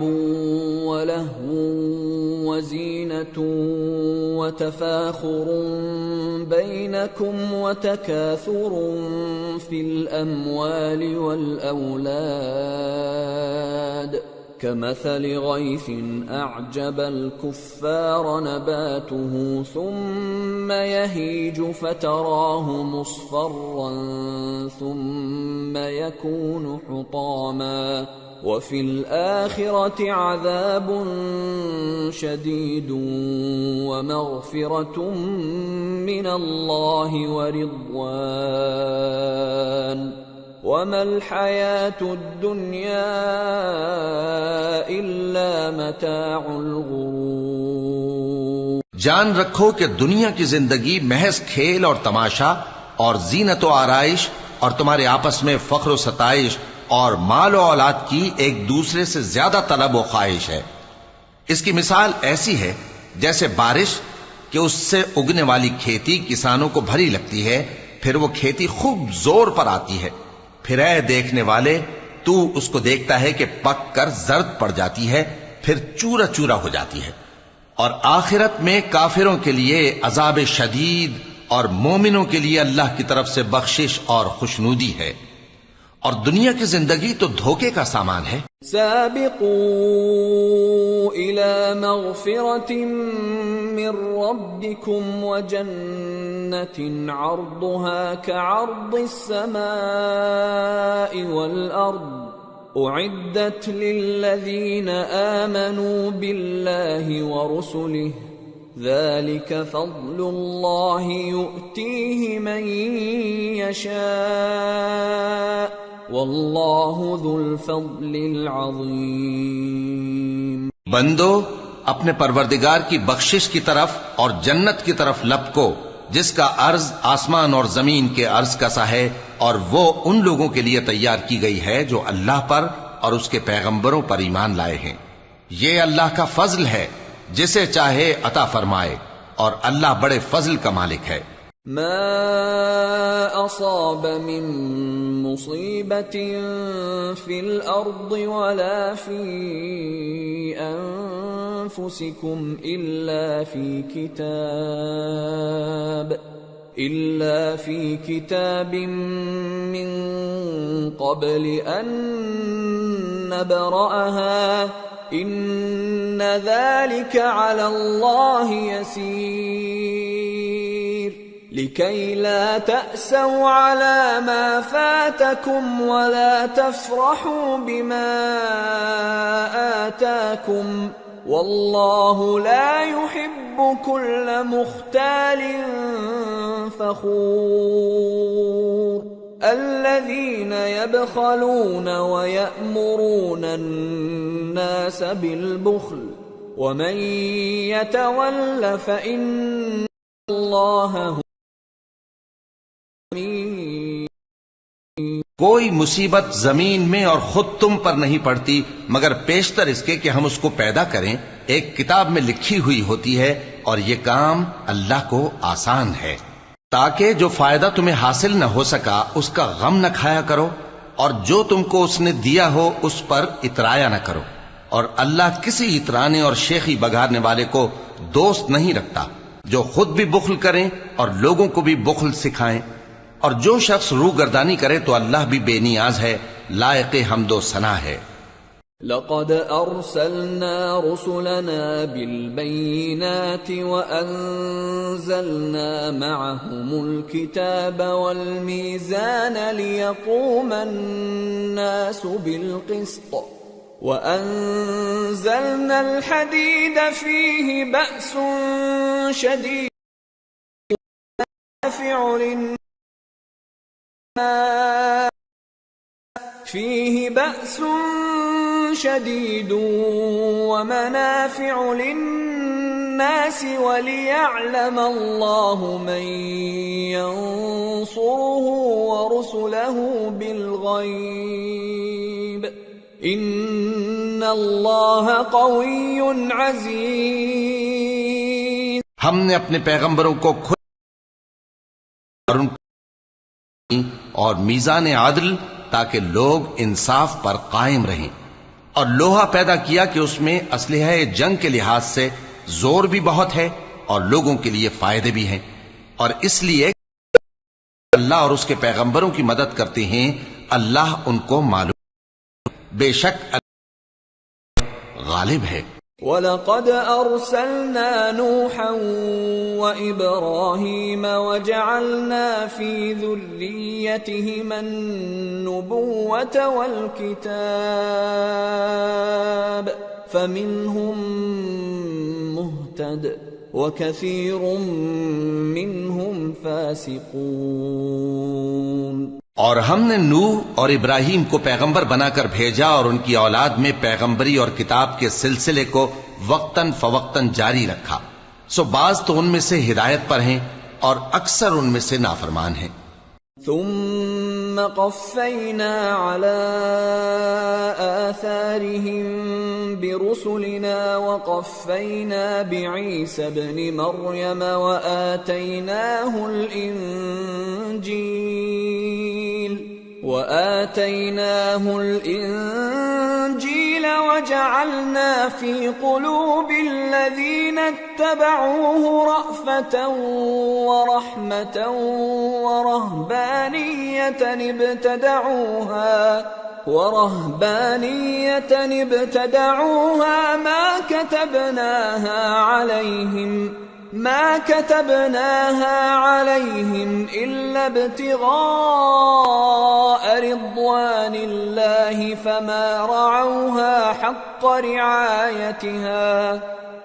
ولهو وزينة وتفاخر بينكم وتكاثر في الأموال والأولاد كمثل غيث أعجب الكفار نباته ثم يهيج فتراه مصفرا ثم يكون حطاما وفي الآخرة عذاب شديد ومغفرة من الله ورضوان وما الحياة الدنيا إلا متاع الغرور۔ جان رکھو کہ دنیا کی زندگی محض کھیل اور تماشا اور زینت و آرائش اور تمہارے آپس میں فخر و ستائش اور مال و اولاد کی ایک دوسرے سے زیادہ طلب و خواہش ہے۔ اس کی مثال ایسی ہے جیسے بارش کہ اس سے اگنے والی کھیتی کسانوں کو بھری لگتی ہے، پھر وہ کھیتی خوب زور پر آتی ہے، پھر اے دیکھنے والے تو اس کو دیکھتا ہے کہ پک کر زرد پڑ جاتی ہے، پھر چورا چورا ہو جاتی ہے۔ اور آخرت میں کافروں کے لیے عذاب شدید اور مومنوں کے لیے اللہ کی طرف سے بخشش اور خوشنودی ہے، اور دنیا کی زندگی تو دھوکے کا سامان ہے۔ سابقوا إلى مغفرة من ربكم وجنة عرضها كعرض السماء والأرض أعدت للذين آمنوا بالله ورسله ذلك فضل الله يؤتيه من يشاء واللہ ذو الفضل العظیم۔ بندو اپنے پروردگار کی بخشش کی طرف اور جنت کی طرف لپکو جس کا عرض آسمان اور زمین کے عرض کا سا ہے، اور وہ ان لوگوں کے لیے تیار کی گئی ہے جو اللہ پر اور اس کے پیغمبروں پر ایمان لائے ہیں۔ یہ اللہ کا فضل ہے، جسے چاہے عطا فرمائے، اور اللہ بڑے فضل کا مالک ہے۔ ما أصاب من مصيبة في الأرض ولا في أنفسكم إلا في كتاب من قبل أن نبرأها إن ذلك على الله يسير لكي لا تأسوا على ما فاتكم ولا تفرحوا بما آتاكم والله لا يحب كل مختال فخور الذين يبخلون ويأمرون الناس بالبخل ومن يتول فإن الله هو کوئی مصیبت زمین میں اور خود تم پر نہیں پڑتی مگر پیشتر اس کے کہ ہم اس کو پیدا کریں، ایک کتاب میں لکھی ہوئی ہوتی ہے، اور یہ کام اللہ کو آسان ہے، تاکہ جو فائدہ تمہیں حاصل نہ ہو سکا اس کا غم نہ کھایا کرو، اور جو تم کو اس نے دیا ہو اس پر اترایا نہ کرو، اور اللہ کسی اترانے اور شیخی بگاڑنے والے کو دوست نہیں رکھتا، جو خود بھی بخل کریں اور لوگوں کو بھی بخل سکھائیں، اور جو شخص روگردانی کرے تو اللہ بھی بے نیاز ہے، لائق حمد و ثنا ہے۔ لقد أرسلنا رسلنا بالبينات وأنزلنا معهم الكتاب والميزان ليقوم الناس بالقسط وأنزلنا الحديد فيه بأس شديد ومنافع للناس وليعلم الله من ينصره ورسله بالغيب إن الله قوي عزيز۔ ہم نے اپنے پیغمبروں کو اور میزان عدل تاکہ لوگ انصاف پر قائم رہیں، اور لوہا پیدا کیا کہ اس میں اسلحہ جنگ کے لحاظ سے زور بھی بہت ہے اور لوگوں کے لیے فائدے بھی ہیں، اور اس لیے اللہ اور اس کے پیغمبروں کی مدد کرتے ہیں، اللہ ان کو معلوم، بے شک اللہ غالب ہے۔ وَلَقَدْ أَرْسَلْنَا نُوحًا وَإِبْرَاهِيمَ وَجَعَلْنَا فِي ذُرِّيَّتِهِمَا النُّبُوَّةَ وَالْكِتَابَ فَمِنْهُمْ مُهْتَدٍ وَكَثِيرٌ مِّنْهُمْ فَاسِقُونَ۔ اور ہم نے نوح اور ابراہیم کو پیغمبر بنا کر بھیجا اور ان کی اولاد میں پیغمبری اور کتاب کے سلسلے کو وقتاً فوقتاً جاری رکھا، سو بعض تو ان میں سے ہدایت پر ہیں اور اکثر ان میں سے نافرمان ہیں۔ ثم قفينا على آثارهم برسلنا وقفينا بعيسى ابن مريم وآتيناه الإنجيل وجعلنا في قلوب الذين اتبعوه رأفة ورحمة ورهبانية ابتدعوها ما كتبناها عليهم إلا ابتغاء رضوان الله فما رعوها حق رعايتها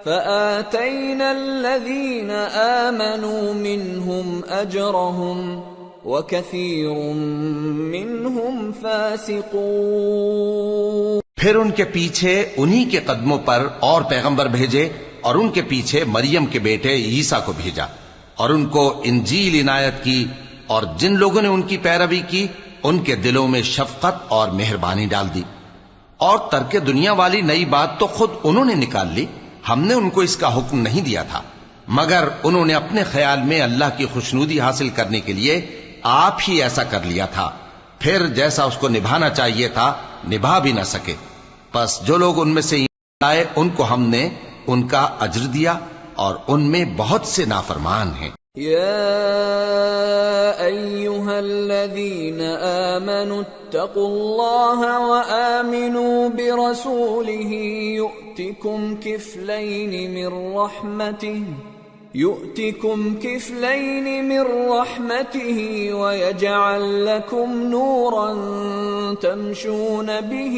فآتينا الذين آمنوا منهم أجرهم وكثير منهم فاسقون۔ پھر ان کے پیچھے انہی کے قدموں پر اور پیغمبر بھیجے اور ان کے پیچھے مریم کے بیٹے عیسیٰ کو بھیجا اور ان کو انجیل عنایت کی، اور جن لوگوں نے ان کی پیروی کی ان کے دلوں میں شفقت اور مہربانی ڈال دی، اور ترک دنیا والی نئی بات تو خود انہوں نے نکال لی، ہم نے ان کو اس کا حکم نہیں دیا تھا، مگر انہوں نے اپنے خیال میں اللہ کی خوشنودی حاصل کرنے کے لیے آپ ہی ایسا کر لیا تھا، پھر جیسا اس کو نبھانا چاہیے تھا نبھا بھی نہ سکے، پس جو لوگ ان میں سے ایمان لائے ان کو ہم نے ان کا اجر دیا اور ان میں بہت سے نافرمان ہیں۔ يا أيها الذين آمنوا اتقوا الله وآمنوا برسوله يؤتكم كفلين من رحمته ويجعل لكم نورا تمشون به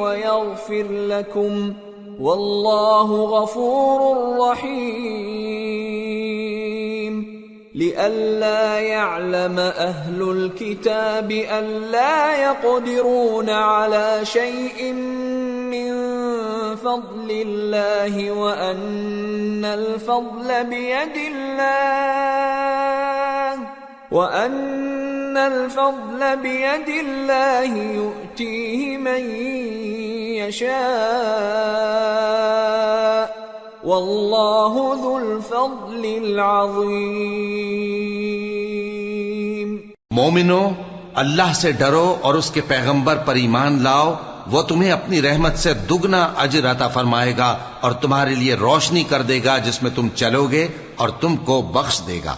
ويغفر لكم والله غفور رحيم۔ لئلا يعلم أهل الكتاب ألا يقدرون على شيء من فضل الله وأن الفضل بيد الله يؤتيه من يشاء واللہ ذو الفضل العظیم۔ مومنو، اللہ سے ڈرو اور اس کے پیغمبر پر ایمان لاؤ، وہ تمہیں اپنی رحمت سے دگنا اجر عطا فرمائے گا اور تمہارے لیے روشنی کر دے گا جس میں تم چلو گے اور تم کو بخش دے گا،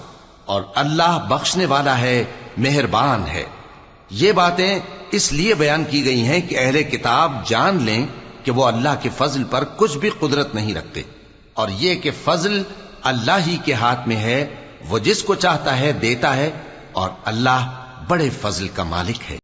اور اللہ بخشنے والا ہے، مہربان ہے۔ یہ باتیں اس لیے بیان کی گئی ہیں کہ اہل کتاب جان لیں کہ وہ اللہ کے فضل پر کچھ بھی قدرت نہیں رکھتے، اور یہ کہ فضل اللہ ہی کے ہاتھ میں ہے، وہ جس کو چاہتا ہے دیتا ہے، اور اللہ بڑے فضل کا مالک ہے۔